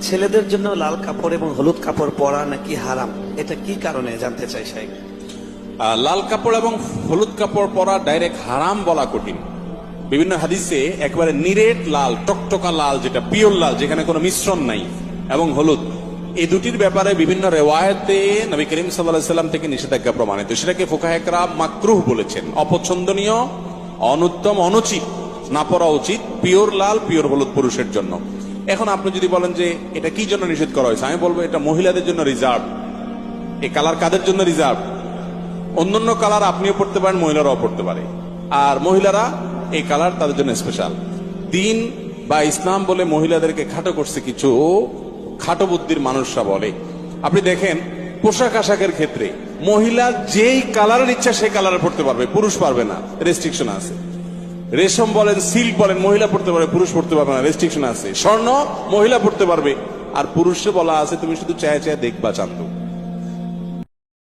ছেলেদের জন্য লাল কাপড় এবং হলুদ কাপড় পরা নাকি হারাম, এটা কি কারণে জানতে চাই সাহেব? লাল কাপড় এবং হলুদ কাপড় পরা ডাইরেক্ট হারাম বলা কঠিন। বিভিন্ন হাদিসে একবারে নিরেট লাল, টকটকা লাল, যেটা পিওর লাল, যেখানে কোনো মিশ্রণ নাই, এবং হলুদ, এই দুটির ব্যাপারে বিভিন্ন রেওয়ায়েতে নবী করিম সাল্লাল্লাহু আলাইহি ওয়াসাল্লাম থেকে নিষেধাজ্ঞা প্রমাণিত। সেটাকে ফুকাহে কেরাম মাকরুহ বলেছেন, অপছন্দনীয়, অনুত্তম, অনুচিত, না পরা উচিত পিওর লাল, পিওর হলুদ পুরুষের জন্য। এখন আপনি যদি বলেন যে এটা কি জন্য নিষেধ করা হয়েছে, আমি বলবো এটা মহিলাদের জন্য রিজার্ভ। এই কালার কাদের জন্য রিজার্ভ? অন্যান্য কালার আপনিও পড়তে পারেন, মহিলারাও পড়তে পারে, আর মহিলারা এই কালার তাদের জন্য স্পেশাল। দিন বা ইসলাম বলে মহিলাদেরকে খাটো করছে কিছু খাটো বুদ্ধির মানুষরা বলে। আপনি দেখেন পোশাক আশাকের ক্ষেত্রে মহিলা যেই কালারের ইচ্ছা সেই কালারে পড়তে পারবে, পুরুষ পারবে না, রেস্ট্রিকশন আছে। রেশম বলেন, সিল্ক বলেন, মহিলা পড়তে পারবে, পুরুষ পড়তে পারবে না, রেস্ট্রিকশন আছে। স্বর্ণ মহিলা পড়তে পারবে, আর পুরুষে বলা আছে তুমি শুধু চায় চায় দেখবা চান্দু।